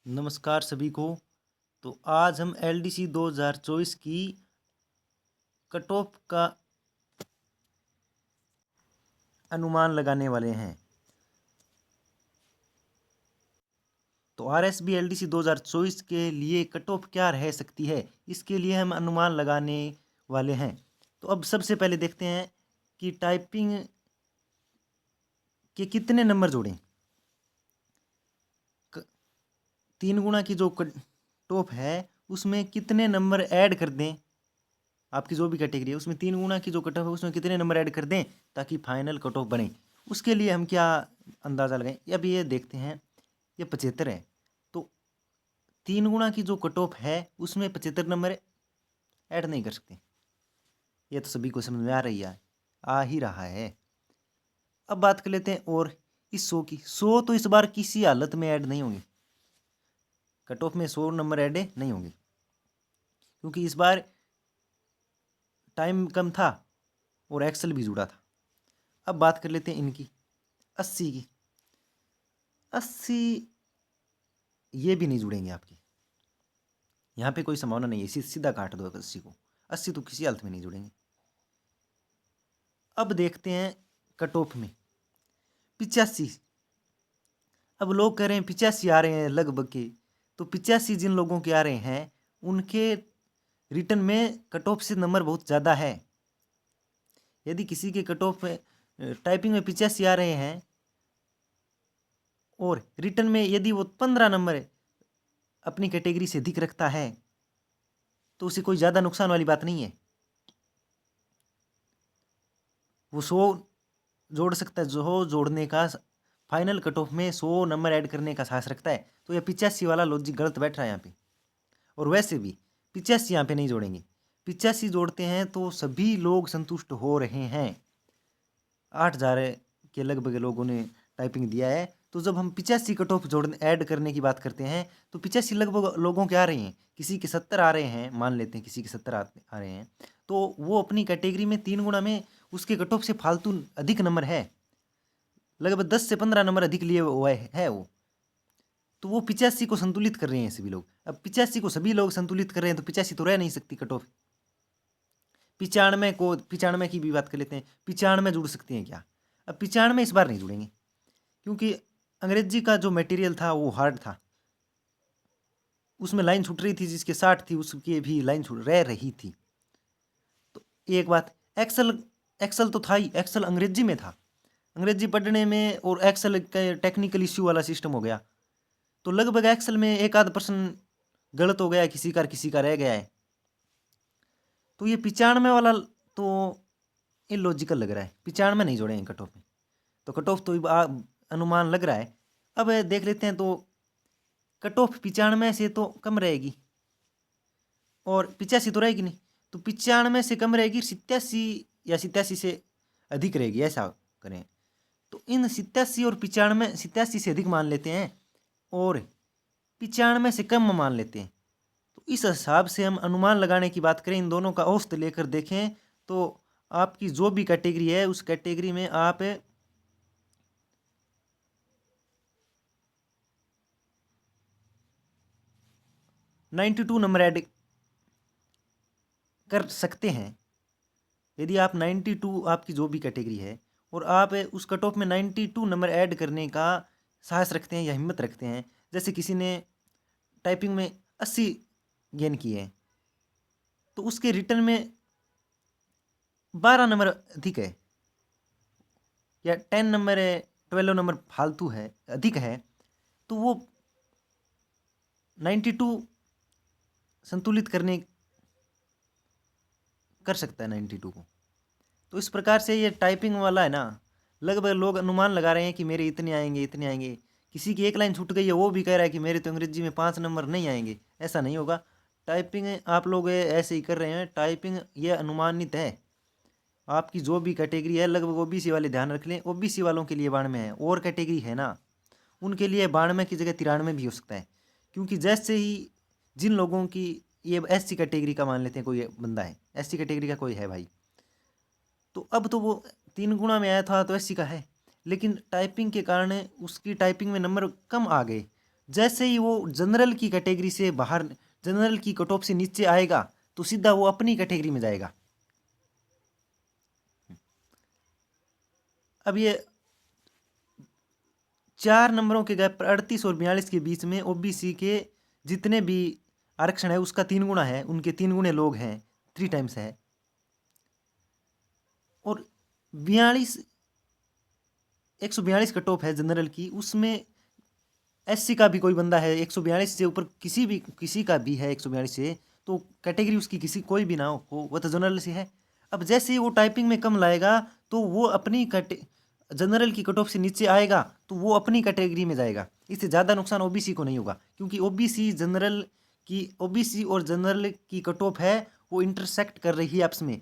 नमस्कार सभी को। तो आज हम एलडीसी 2024 की कट ऑफ का अनुमान लगाने वाले हैं। तो आरएसबी एलडीसी 2024 के लिए कट ऑफ क्या रह सकती है, इसके लिए हम अनुमान लगाने वाले हैं। तो अब सबसे पहले देखते हैं कि टाइपिंग के कितने नंबर जोड़ें। 3 गुना की जो कट ऑफ है उसमें कितने नंबर ऐड कर दें। आपकी जो भी कैटेगरी है उसमें 3 गुना की जो कट ऑफ है उसमें कितने नंबर ऐड कर दें ताकि फाइनल कट ऑफ बने। उसके लिए हम क्या अंदाज़ा लगाएं। अभी ये देखते हैं, ये 75 है, तो 3 गुना की जो कट ऑफ है उसमें 75 नंबर ऐड नहीं कर सकते। ये तो सभी को समझ में आ रही है, आ ही रहा है। अब बात कर लेते हैं और इस 100 की। 100 तो इस बार किसी हालत में ऐड नहीं होंगे, कट ऑफ में 100 नंबर ऐड नहीं होंगे क्योंकि इस बार टाइम कम था और एक्सेल भी जुड़ा था। अब बात कर लेते हैं इनकी 80 की। 80 ये भी नहीं जुड़ेंगे आपके, यहाँ पे कोई संभावना नहीं है, सीधा काट दो 80 को। 80 तो किसी हालत में नहीं जुड़ेंगे। अब देखते हैं कट ऑफ में 85। अब लोग कह रहे हैं 85 आ रहे हैं लगभग के, तो 85 जिन लोगों के आ रहे हैं उनके रिटर्न में कट ऑफ से नंबर बहुत ज़्यादा है। यदि किसी के कट ऑफ टाइपिंग में 85 आ रहे हैं और रिटर्न में यदि वो 15 नंबर अपनी कैटेगरी से अधिक रखता है तो उसे कोई ज़्यादा नुकसान वाली बात नहीं है। वो 100 जोड़ सकता है, जो जोड़ने का फाइनल कट ऑफ में 100 नंबर ऐड करने का साहस रखता है। तो ये 85 वाला लॉजिक गलत बैठ रहा है यहाँ पे। और वैसे भी 85 यहाँ पे नहीं जोड़ेंगे। 85 जोड़ते हैं तो सभी लोग संतुष्ट हो रहे हैं। 8,000 के लगभग लोगों ने टाइपिंग दिया है। तो जब हम 85 कट ऑफ जोड़ ऐड करने की बात करते हैं तो 85 लगभग लोगों के आ रहे हैं। किसी के 70 आ रहे हैं, मान लेते हैं किसी के 70 आ रहे हैं, तो वो अपनी कैटेगरी में 3 गुना में उसके कट ऑफ से फालतू अधिक नंबर है, लगभग 10 से 15 नंबर अधिक लिए हुआ है वो। तो वो 85 को संतुलित कर रहे हैं सभी लोग। अब 85 को सभी लोग संतुलित कर रहे हैं तो 85 तो रह नहीं सकती कट ऑफ। 95 की भी बात कर लेते हैं, 95 जुड़ सकते हैं क्या? अब 95 इस बार नहीं जुड़ेंगे क्योंकि अंग्रेजी का जो मटेरियल था वो हार्ड था, उसमें लाइन छूट रही थी। जिसके 60 थी उसके भी लाइन छूट रह रही थी। तो एक बात, एक्सल एक्सल तो था ही, एक्सल अंग्रेजी में था, अंग्रेजी पढ़ने में, और एक्सल का टेक्निकल इश्यू वाला सिस्टम हो गया तो लगभग एक्सल में एक आध % गलत हो गया है, किसी का रह गया है। तो ये 95 वाला तो इलॉजिकल लग रहा है, 95 नहीं जोड़ेंगे कट ऑफ में। तो कट ऑफ तो अनुमान लग रहा है। अब देख लेते हैं तो कट ऑफ 95 से तो कम रहेगी और 85 तो रहेगी नहीं, तो 95 से कम रहेगी, 87 या 87 से अधिक रहेगी, ऐसा करें। तो इन 87 और 95, 87 से अधिक मान लेते हैं और 95 से कम मान लेते हैं। तो इस हिसाब से हम अनुमान लगाने की बात करें, इन दोनों का औसत लेकर देखें तो आपकी जो भी कैटेगरी है उस कैटेगरी में आप 92 नंबर ऐड कर सकते हैं। यदि आप 92, आपकी जो भी कैटेगरी है, और आप उस कट ऑफ में 92 नंबर ऐड करने का साहस रखते हैं या हिम्मत रखते हैं, जैसे किसी ने टाइपिंग में 80 गेन किए हैं तो उसके रिटर्न में 12 नंबर अधिक है या 10 नंबर है, 12 नंबर फालतू है, अधिक है, तो वो 92 संतुलित करने कर सकता है 92 को। तो इस प्रकार से ये टाइपिंग वाला है ना, लगभग लोग अनुमान लगा रहे हैं कि मेरे इतने आएंगे इतने आएंगे। किसी की एक लाइन छूट गई है वो भी कह रहा है कि मेरे तो अंग्रेजी में 5 नंबर नहीं आएंगे। ऐसा नहीं होगा। टाइपिंग आप लोग ऐसे ही कर रहे हैं, टाइपिंग ये अनुमानित है। आपकी जो भी कैटेगरी है, लगभग ओबीसी वाले ध्यान रख लें, ओबीसी वालों के लिए 92 है, और कैटेगरी है ना उनके लिए 92 की जगह 93 भी हो सकता है। क्योंकि जैसे ही जिन लोगों की, ये एससी कैटेगरी का मान लेते हैं, कोई बंदा है एससी कैटेगरी का, कोई है भाई, तो अब तो वो 3 गुना में आया था तो एससी का है, लेकिन टाइपिंग के कारण उसकी टाइपिंग में नंबर कम आ गए जैसे ही वो जनरल की कैटेगरी से बाहर, जनरल की कट ऑफ से नीचे आएगा तो सीधा वो अपनी कैटेगरी में जाएगा। अब ये 4 नंबरों के गैप पर 38 और 42 के बीच में ओबीसी के जितने भी आरक्षण है उसका 3 गुना है, उनके 3 गुने लोग हैं, 3 टाइम्स है। और 42 142 कट ऑफ है जनरल की, उसमें एससी का भी कोई बंदा है 142 से ऊपर, किसी का भी है 142 से, तो कैटेगरी उसकी किसी कोई भी ना हो वो तो जनरल से है। अब जैसे ही वो टाइपिंग में कम लाएगा तो वो अपनी जनरल की कट ऑफ से नीचे आएगा तो वो अपनी कैटेगरी में जाएगा। इससे ज़्यादा नुकसान ओबीसी को नहीं होगा, क्योंकि ओबीसी और जनरल की कट ऑफ है वो इंटरसेक्ट कर रही है आपस में,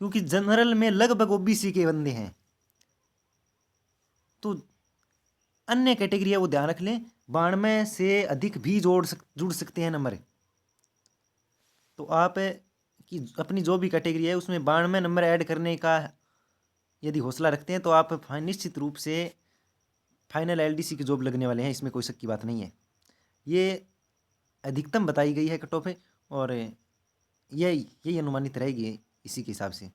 क्योंकि जनरल में लगभग ओबीसी के बंदे हैं। तो अन्य कैटेगरी है वो ध्यान रख लें, 92 से अधिक भी जुड़ सकते हैं नंबर। तो आप की अपनी जो भी कैटेगरी है उसमें 92 नंबर ऐड करने का यदि हौसला रखते हैं तो आप निश्चित रूप से फाइनल एलडीसी की जॉब लगने वाले हैं, इसमें कोई शक की बात नहीं है। ये अधिकतम बताई गई है कट ऑफ है, और यही अनुमानित रहेगी इसी के हिसाब से,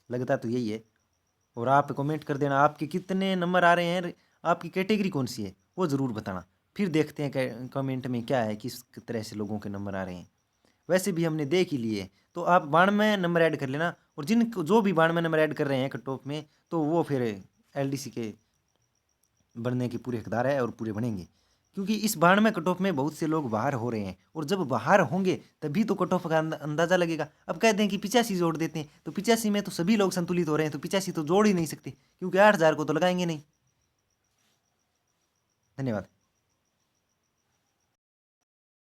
लगता तो यही है। और आप कमेंट कर देना आपके कितने नंबर आ रहे हैं, आपकी कैटेगरी कौन सी है वो ज़रूर बताना, फिर देखते हैं कमेंट में क्या है, किस तरह से लोगों के नंबर आ रहे हैं। वैसे भी हमने देख ही लिए, तो आप 92 नंबर ऐड कर लेना, और जो भी 92 नंबर ऐड कर रहे हैं कट ऑफ में तो वो फिर एलडीसी के बनने के पूरे हकदार है और पूरे बनेंगे, क्योंकि इस 92 कट ऑफ में बहुत से लोग बाहर हो रहे हैं, और जब बाहर होंगे तभी तो कट ऑफ का अंदाजा लगेगा। अब कहते हैं कि 85 जोड़ देते हैं, तो 85 में तो सभी लोग संतुलित हो रहे हैं, तो 85 तो जोड़ ही नहीं सकते, क्योंकि 8000 को तो लगाएंगे नहीं। धन्यवाद।